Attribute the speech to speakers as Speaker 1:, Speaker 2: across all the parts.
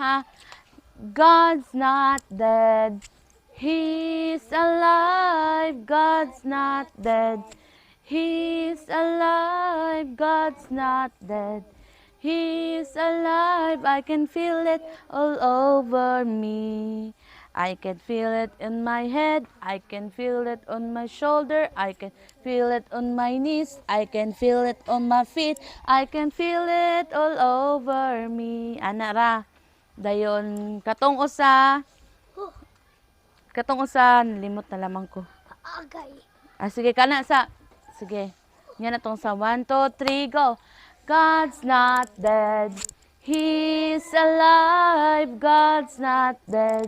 Speaker 1: ha. God's not dead. He's alive. God's not dead. He's alive. God's not dead. He's alive. I can feel it all over me. I can feel it in my head. I can feel it on my shoulder. I can feel it on my knees. I can feel it on my feet. I can feel it all over me. Anara. Dayon katong usa. Katong usa, limot na lamang ko.
Speaker 2: Agay.
Speaker 1: Sige kana sa. Sige. Yan na tong sa 1, 2, 3, go. God's not dead. He's alive. God's not dead.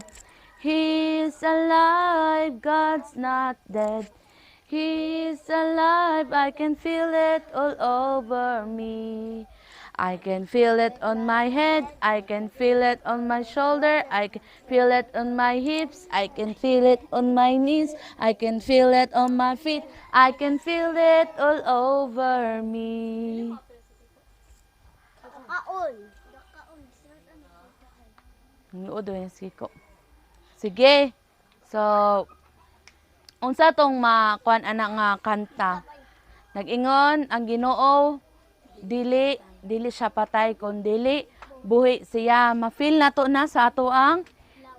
Speaker 1: He's alive. God's not dead. He's alive. I can feel it all over me. I can feel it on my head. I can feel it on my shoulder. I can feel it on my hips. I can feel it on my knees. I can feel it on my feet. I can feel it all over me.
Speaker 2: Kaon.
Speaker 1: Nuod yung siko. Sige. So, unsa tong makuan ana nga kanta. Nag-ingon ang Ginoo dili siya patay kun dili buhi siya. Ma-feel nato na sa ato ang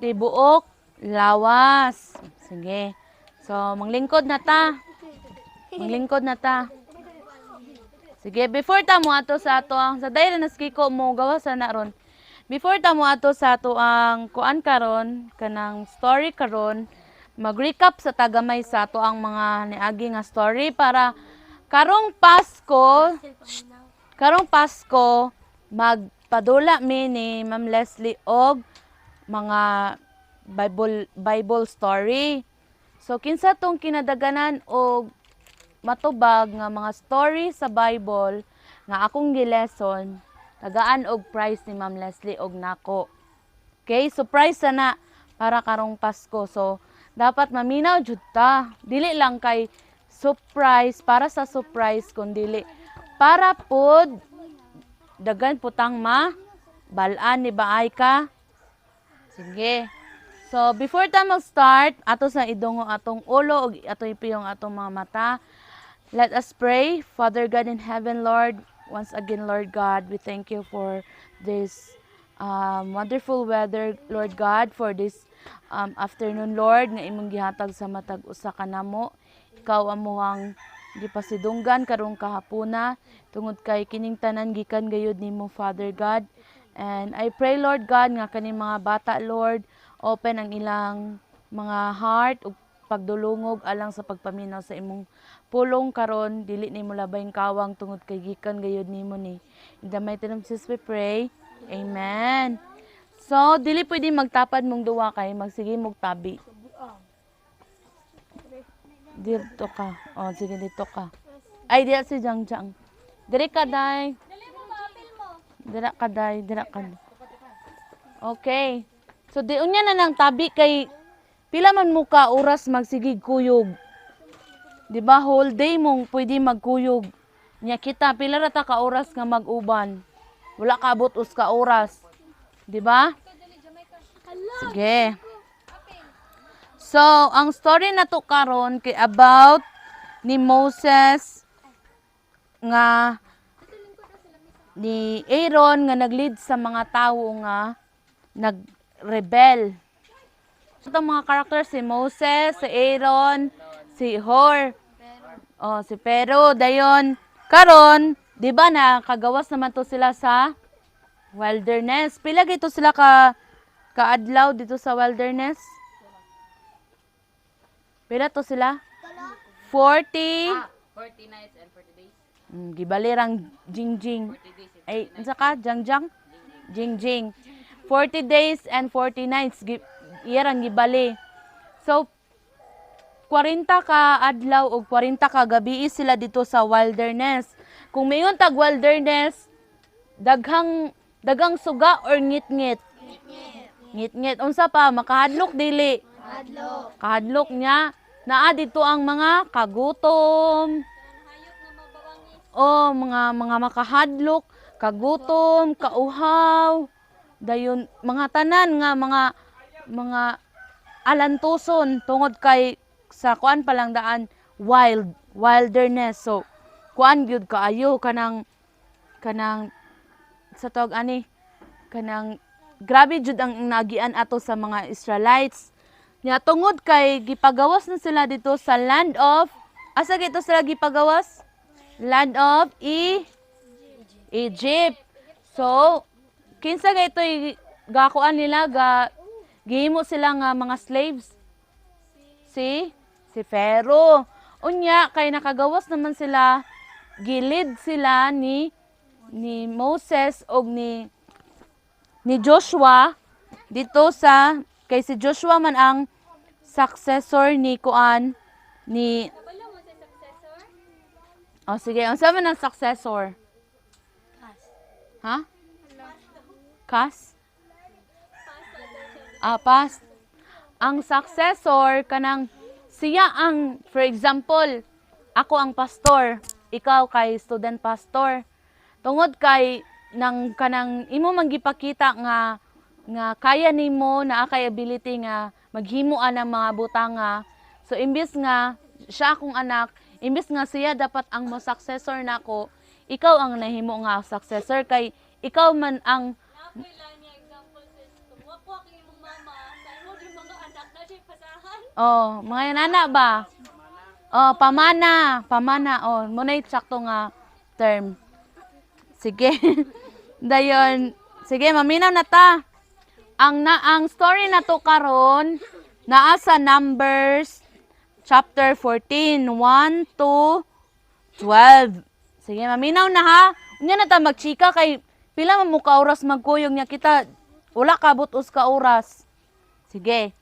Speaker 1: tibuok lawas. Sige. So, manglingkod na ta. Manglingkod na ta. Sige, before ta mo ato sa ato ang sa dayra nas kiko mo gawas na ron. Before ta mo ato sa ato ang kuan karon kanang story karon, mag-recap sa tagamay sa ato ang mga niagi nga story para karong Pasko magpadula mi ni Ma'am Leslie og mga Bible story. So kinsa tong kinadaganan og matubag nga mga story sa Bible nga akong gileson, tagaan og prize ni Ma'am Leslie og nako. Okay, surprise na para karong Pasko. So dapat maminaw jud ta. Dili lang kay surprise para sa surprise kundi para pod dagan putang balaan ni baay ka. Sige. So before ta mag-start, ato sa idungo atong ulo ug ato ipiyong atong mga mata. Let us pray. Father God in heaven, Lord, once again, Lord God, we thank you for this wonderful weather, Lord God, for this afternoon, Lord, nga imong gihatag sa matag usa ka namo. Ikaw amuhang gipasidunggan karong kahapuna tungod kay kining tanan gikan gayud nimo, Father God. And I pray, Lord God, nga kaning mga bata, Lord, open ang ilang mga heart ug pagdulungog alang sa pagpaminaw sa imong pulong karon, dili nimo labayng kawang tungod kay gikan gayud nimo ni. In the mighty name of Jesus we pray. Amen. So, dili pwede magtapad mong duwa kay magsige mong tabi. Dito ka. Oh, sige dito ka. Ay, diya si Jangjang. Diri ka, day. Dira ka, day. Dira ka. Okay. So, di unya na nang tabi kay pila man mo ka oras magsigig kuyog. Di ba whole day mong pwede magkuyog. Nya kita pila ra ta ka oras nga mag-uban. Wala ka abot us ka oras. Di ba? Sige. So, ang story na to karon kay about ni Moses nga ni Aaron nga nag-lead sa mga tawo nga nag-rebel. Itong mga characters, si Moses, si Aaron, si Hor, si Pero, dayon. Karon, di ba na kagawas naman to sila sa wilderness. Pila gito sila kaadlaw dito sa wilderness? Pila to sila? 40.
Speaker 3: 40 nights and 40 days.
Speaker 1: Gibalirang jingjing. Ay, unsa ka? Jangjang? Jingjing. 40 days and 40 nights. Iyarang gibali. So, 40 ka adlaw o 40 ka gabi sila dito sa wilderness. Kung mayon tag wilderness, dagang suga or ngit-ngit? Ngit-ngit. Unsa pa? Makahadlok dili? Kahadlok niya. Naa dito ang mga kagutom. mga makahadlok, kagutom, kauhaw. dayon mga tanan nga mga alantuson tungod kay sa kuan palang daan wilderness. So kuan gyud kaayo kanang sa tawag ani kanang grabe jud ang nagian ato sa mga Israelites. Nya tungod kay gipagawas na sila dito sa land of asa gito sila gipagawas? Land of Egypt. So kinsa gayto gakuan nila gihimo sila nga mga slaves? Si Pharaoh. Unya kay nakagawas naman sila, gilid sila ni Moses og ni Joshua dito sa kay si Joshua man ang successor ni kuan ni Oh sige, unsa man ang successor? Ha? Kas? Pas. Ang successor kanang siya ang, for example, ako ang pastor, ikaw kay student pastor. Tungod kay nang kanang imo man gipakita nga kaya nimo naa kay ability nga maghimuan ang mga butanga. So imbis nga siya akong anak, imbis nga siya dapat ang mo successor nako, ikaw ang nahimo nga successor kay ikaw man ang mga nana ba? Pamana. Munay sakto nga term. Sige. Dayon, sige maminaw na ta. Ang story na to karon naa sa Numbers chapter 14, 1 to 12. Sige, maminaw na ha. Unya na ta magchika kay pila man mo ka oras magkuyog niya kita. Wala kabot us ka oras. Sige.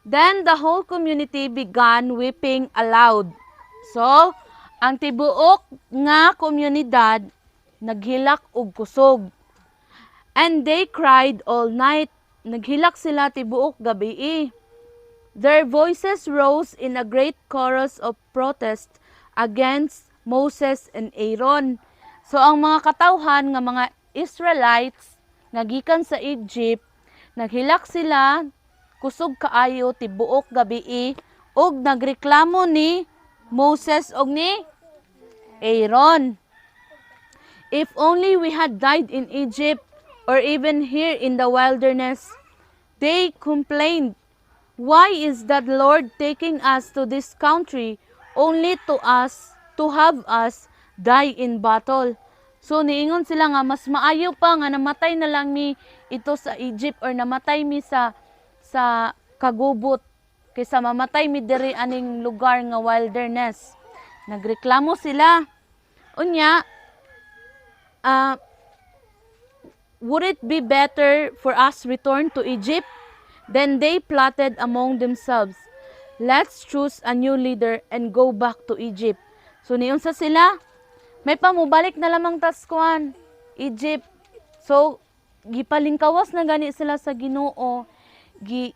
Speaker 1: Then the whole community began weeping aloud. So, ang tibuok nga komunidad naghilak og kusog. And they cried all night. Naghilak sila tibuok gabi. Their voices rose in a great chorus of protest against Moses and Aaron. So ang mga katawhan nga mga Israelites nga gikan sa Egypt, naghilak sila kusog kaayo tibuok gabi ug nagreklamo ni Moses og ni Aaron. If only we had died in Egypt or even here in the wilderness, they complained. Why is that Lord taking us to this country only to have us die in battle? So niingon sila nga mas maayo pa nga namatay na lang mi ito sa Egypt or namatay mi sa kagubot kaysa mamatay mi diri aning lugar nga wilderness. Nagreklamo sila. Unya, would it be better for us return to Egypt? Then they plotted among themselves, let's choose a new leader and go back to Egypt. So niunsa sila? May pamubalik na lamang taskuan, Egypt. So gipalingkawas na gani sila sa Ginoo.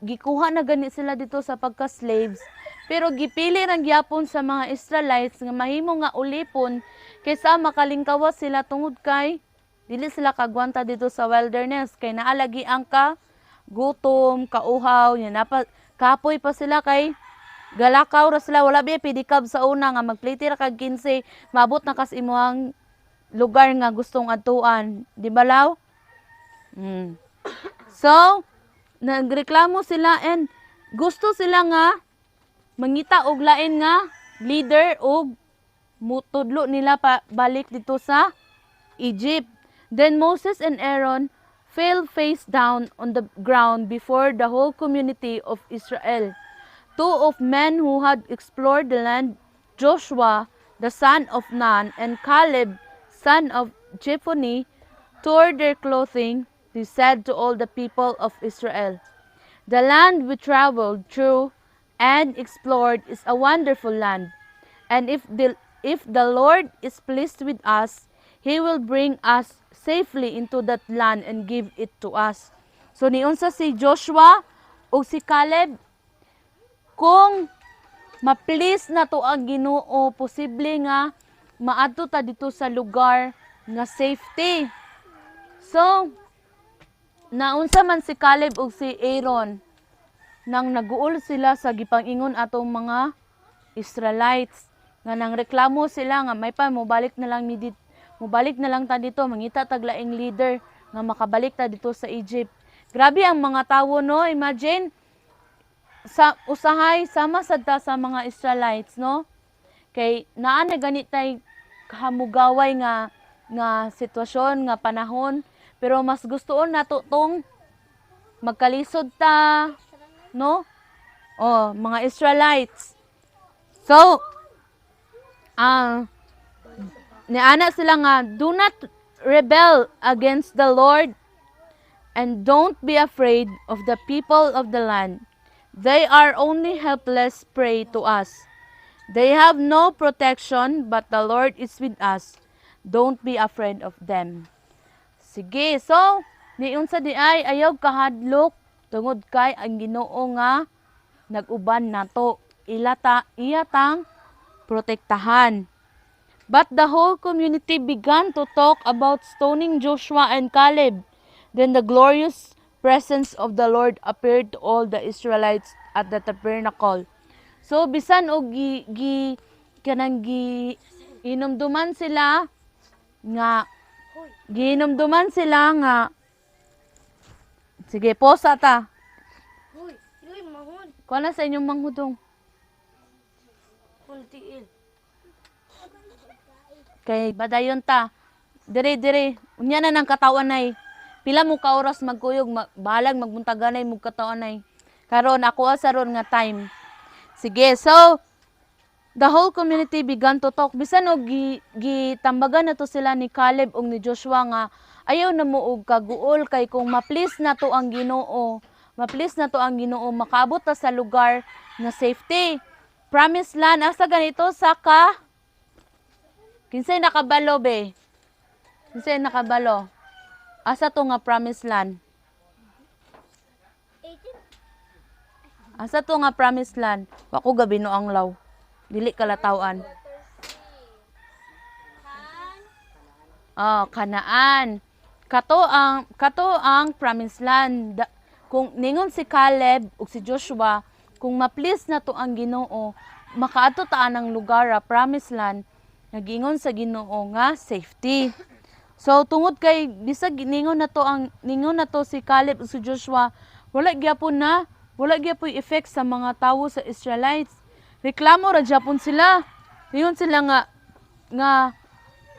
Speaker 1: Gikuha na gani sila dito sa pagka-slaves. Pero gipili ra gyapon sa mga Israelites nga mahimo nga ulipon kaysa makalingkawas sila tungod kay dili sila kagwanta dito sa wilderness kay naalagi ang gutom, kauhaw, kapoy pa sila kay galakaw ra sila, wala biya pidikab sa una nga magpliti ra kag 15, mabot na kas imuhang lugar nga gustong atuan, di ba law? So, nagreklamo sila and gusto sila nga mangita og lain nga leader og mutudlo nila pa balik dito sa Egypt. Then Moses and Aaron fell face down on the ground before the whole community of Israel. Two of men who had explored the land, Joshua, the son of Nun, and Caleb, son of Jephunneh, tore their clothing. They said to all the people of Israel, the land we traveled through and explored is a wonderful land. And if the Lord is pleased with us, He will bring us safely into that land and give it to us. So niunsa si Joshua o si Caleb, kung ma-please na to ang Ginoo, posible nga maadto ta dito sa lugar nga safety. So naunsa man si Caleb ug si Aaron nang naguol sila sa gipangingon atong mga Israelites nga nang reklamo sila nga may pa mobalik na lang mobalik na lang ta dito, mangita tag laing leader nga makabalik ta dito sa Egypt. Grabe ang mga tawo, no? Imagine sa usahay sama sad ta sa mga Israelites, no? Kay naa na gani tay hamugaway nga sitwasyon, nga panahon, pero mas gustoon nato tong magkalisod ta, no? Oh, mga Israelites. So, niana sila nga, do not rebel against the Lord and don't be afraid of the people of the land. They are only helpless prey to us. They have no protection, but the Lord is with us. Don't be afraid of them. Sige, so, niyon sa di ay ayaw kahadlok tungod kay ang Ginoo nga nag-uban nato. Iyatang protektahan. But the whole community began to talk about stoning Joshua and Caleb. Then the glorious presence of the Lord appeared to all the Israelites at the tabernacle. So bisan og inumduman sila nga sige, posa ta.
Speaker 2: Hoy, iloy mahon.
Speaker 1: Kuha na sa inyong manghudong.
Speaker 2: Kuntiil.
Speaker 1: Kay badayon ta. Dire. Unya na ng katawan ay. Pila mo ka oras magkuyog, balag magbuntaganay mo katawan ay. Karon ako asaron nga time. Sige, so the whole community began to talk. Bisan og gitambagan na to sila ni Caleb ug ni Joshua nga ayaw na mo og kaguol kay kung ma-please na to ang Ginoo. Ma-please na to ang Ginoo, makaabot ta sa lugar na safety. Promised land, asa ganito sa kinsay nakabalo be? Kinsay nakabalo? Asa to nga promised land? Asa to nga promised land? Wako gabi no ang law. Dili kalatawan. Kanaan. Kato ang promised land. Kung ningon si Caleb ug si Joshua, kung ma-please na to ang Ginoo, makaadto ta ang lugar promised land, nagingon sa Ginoo nga safety. So tungod kay bisag ningon na to si Caleb ug si Joshua, wala gyapon effect sa mga tawo sa Israelites. Reklamo ra gyapon sila. Ningon sila nga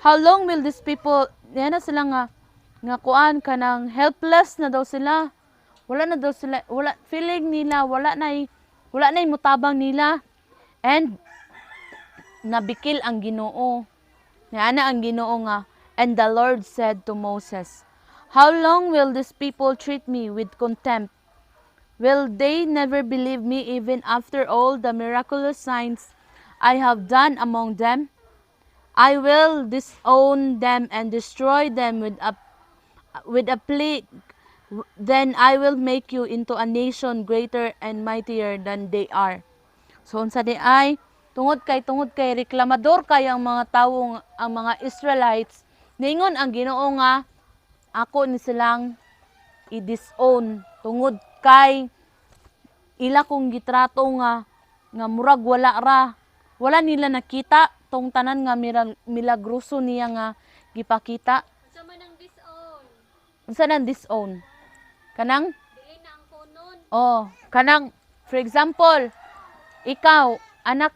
Speaker 1: how long will these people, yan na sila nga kuan kanang helpless na daw sila. Wala feeling nila, wala na mutabang nila. And nabikil ang Ginoo. Niana ang Ginoo nga, and the Lord said to Moses, how long will these people treat me with contempt? Will they never believe me even after all the miraculous signs I have done among them? I will disown them and destroy them with a plague. Then I will make you into a nation greater and mightier than they are. So unsa di ay tungod kay reklamador kay ang mga tawo, ang mga Israelites, ningon ang Ginoo nga ako ni silang i-disown tungod kay ila kong gitrato nga murag wala nila nakita tong tanan nga milagroso niya nga gipakita.
Speaker 2: Unsa man ang disown?
Speaker 1: Unsa nang disown? Kanang
Speaker 2: Dili na ang kunon.
Speaker 1: kanang for example, ikaw anak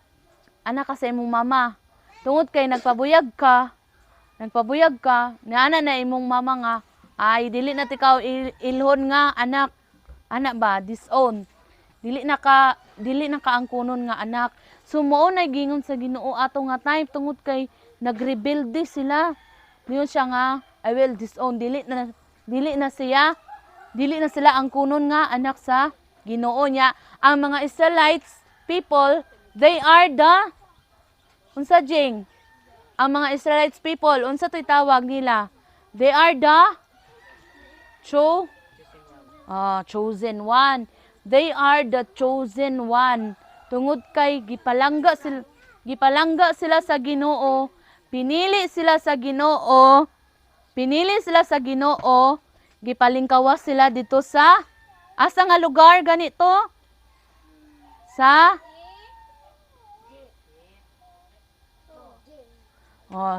Speaker 1: ka sa imong mama. Tungod kay nagpabuyag ka, niana na imong mama nga ay dili na tikaw ilhon nga anak ba disown. Dili na ka ang kunon nga anak. So mao na gingon sa Ginoo ato nga time tungod kay nagrebelde sila. Niyon siya nga I will disown, dili na sila ang kunon nga anak sa Ginoo niya. Ang mga Israelites people, they are the unsa jing? Ang mga Israelites people, unsa to'y tawag nila? They are the chosen one. They are the chosen one. Tungod kay gipalangga sila sa Ginoo, pinili sila sa Ginoo, gipalingkawas sila dito sa asa nga lugar ganito? Sa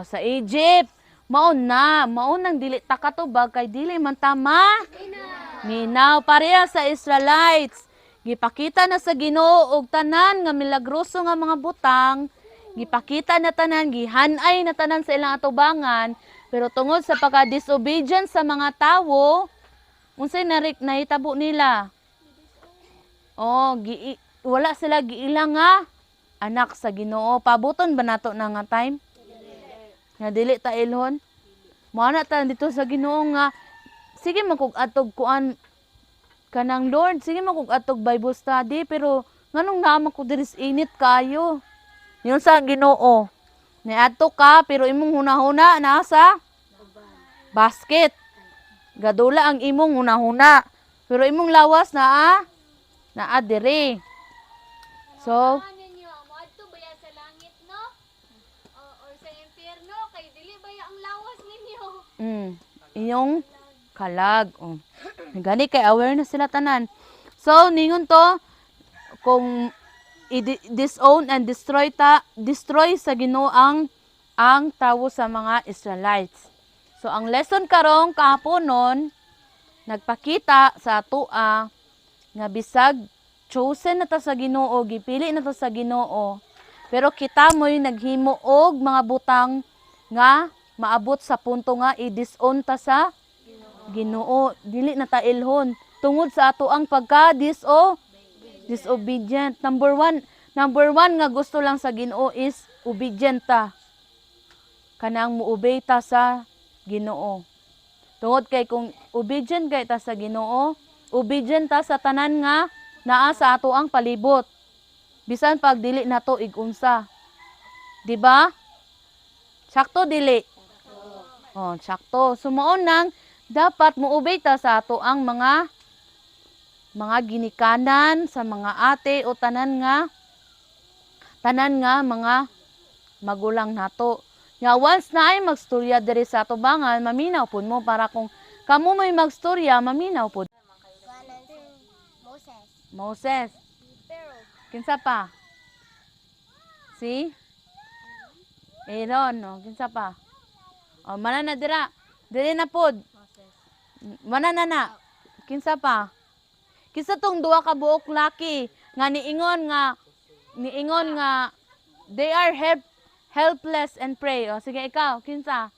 Speaker 1: sa Egypt. Mao nang dili ta katubag kay dili man tama. Minaw pareha sa Israelites. Gipakita na sa Ginoo og tanan nga milagroso nga mga butang, gipakita na tanan, gihanay na tanan sa ilang atubangan, pero tungod sa pagka-disobedient sa mga tawo, unsay nahitabo nila? Wala sila giilang nga anak sa Ginoo. Pabuton ba nato na nga time? Nga dili ta ilhon. Mao na ta dito sa Ginoo nga sige magkog atog kuan kanang Lord, sige magkog atog Bible study pero nganong naman ko diri sa init kayo. Yun sa Ginoo. Niadto ka pero imong hunahuna na sa basket. Gadula ang imong hunahuna. Pero imong lawas na diri. So,
Speaker 2: ninyo, moadto ba ya sa langit, no? Or sa impyerno, kay dili ba ya ang lawas ninyo?
Speaker 1: inyong kalag. Gani kay aware na sila tanan. So, ningon to, kung i-disown and destroy sa Ginoo ang tawo sa mga Israelites. So, ang lesson karong kahapon nun, nagpakita sa atua nga bisag chosen na ta sa Ginoo, gipili na ta sa Ginoo, pero kita mo'y naghimo og mga butang nga maabot sa punto nga i-disown ta sa Ginoo. Dili na ta ilhon tungod sa ato ang disobedient. Number one nga gusto lang sa Ginoo is obedient ta. Kanang muobey ta sa Ginoo. Tungod kay kung obedient kay ta sa Ginoo, obedient ta sa tanan nga naa sa ato ang palibot. Bisan pag dili nato igunsa. Di ba? Sakto dili. Sakto. Sumoon nang dapat muobey ta sa ato ang mga ginikanan sa mga ate o tanan nga mga magulang nato. Nga once na ay magstorya diri sa atubangan, maminaw pud mo para kung kamo may magstorya, maminaw pud. Moses. Kinsa pa? Si? Aaron, no? Kinsa pa? Mana na dira. Dili na pod. Mana na. Kinsa pa? Kinsa tong duha ka buok laki nga niingon nga they are helpless and pray. Sige ikaw, kinsa?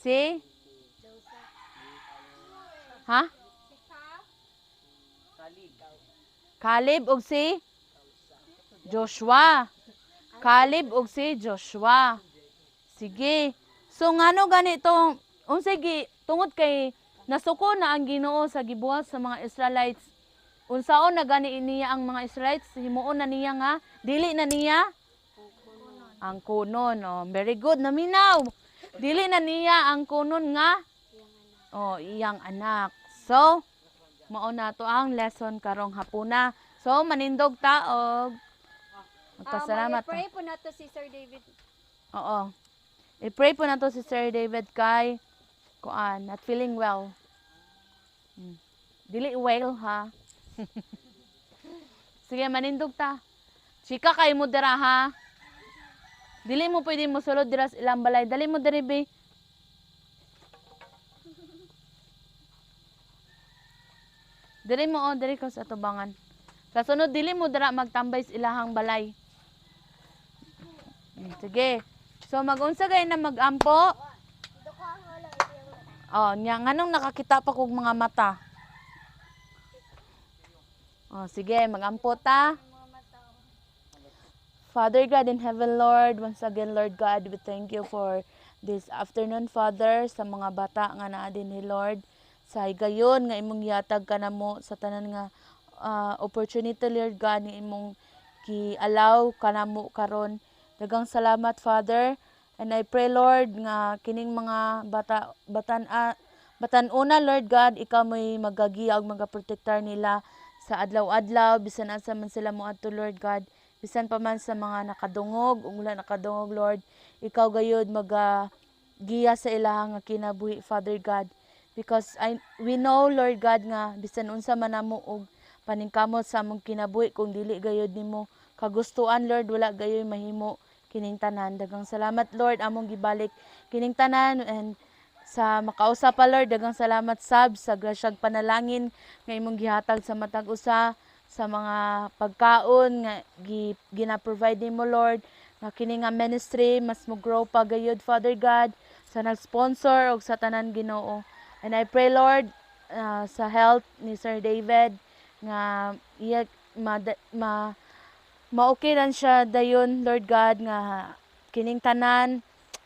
Speaker 1: Si? Ha? Caleb og si Joshua. Caleb og si Joshua. Sige. So ngano ganito, unsay tungod kay nasuko na ang Ginoo sa gibuhat sa mga Israelites. Unsaon na gani niya ang mga Israelites, himuon na niya nga dili na niya ang kunon. Very good, naminaw. Dili na niya ang kunon nga iyang anak. So, mao na to ang lesson karong hapuna. So, manindog ta og magpasalamat.
Speaker 2: Pray po na to si Sir David.
Speaker 1: Oo. I-pray po na to si Sir David kay not feeling well. Dili well ha. Sige, manindog ta. Chika kay mo dira ha. Dili mo pwede mo sulod dira sa ilang balay. Dali mo diri be. Dili mo diri ko sa tubangan. Kasunod dili mo dira magtambay sa ilahang balay. Sige. So mag-unsa gay na magampo? Nganong nakakita pa kog mga mata. Sige, magampo ta. Father God in heaven, Lord, once again, Lord God, we thank you for this afternoon, Father, sa mga bata nga naa dinhi, Lord. Sa higayon nga imong yatag kanamo sa tanan nga opportunity, Lord God, nga imong gi-allow kanamo karon. Daghang salamat, Father. And I pray, Lord, nga kining mga batan-una, Lord God, ikaw may magagiya ug magaprotektar nila sa adlaw-adlaw, bisan asa man sila moadto, Lord God. Bisan pa man sa mga nakadungog, ug wala nakadungog, Lord, ikaw gayud magagiya sa ilahang kinabuhi, Father God. Because we know, Lord God, nga bisan unsa man namo og paningkamot sa among kinabuhi kung dili gayud nimo kagustuhan, Lord, wala gayoy mahimo kining tanan. Daghang salamat, Lord, among gibalik kining tanan, and sa makausa pa, Lord, daghang salamat sab sa grasyag panalangin nga imong gihatag sa matag usa, sa mga pagkaon nga gina-provide nimo, Lord, nga kini nga ministry mas mo grow pa gayud, Father God, sa nag-sponsor og sa tanan, Ginoo. And I pray, Lord, sa health ni Sir David, nga iya ma-okay lang siya dayon, Lord God, nga kining tanan.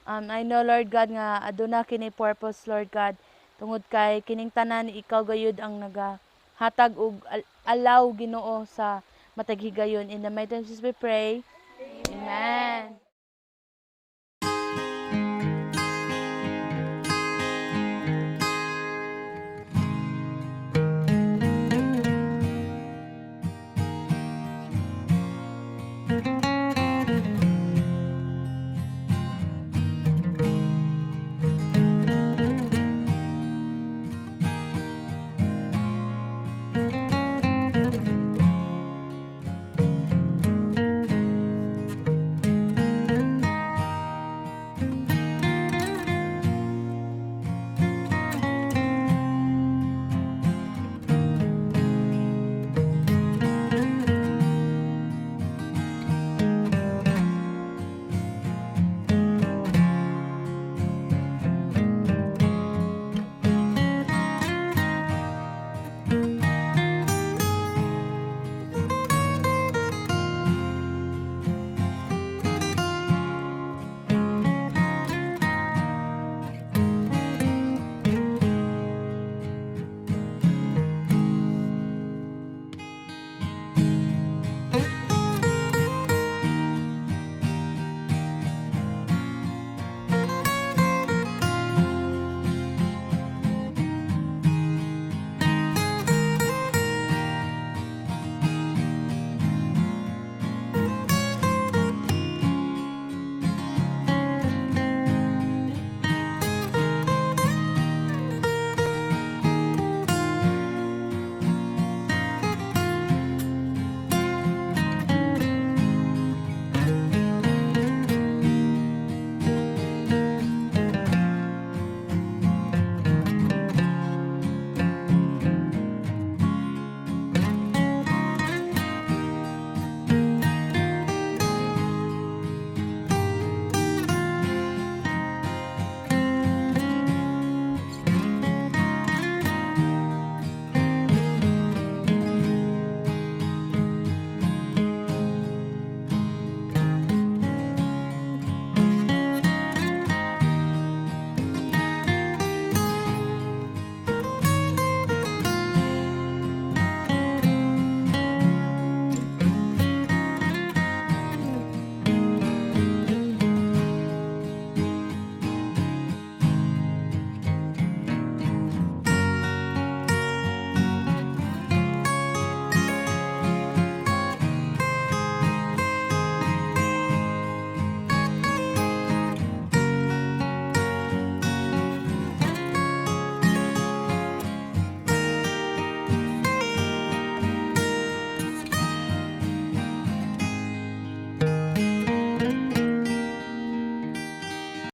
Speaker 1: I know, Lord God, nga aduna kini purpose, Lord God, tungod kay kining tanan ikaw gayud ang nagahatag og allow, Ginoo, sa matag higayon. In the mighty name of Jesus we pray. Amen.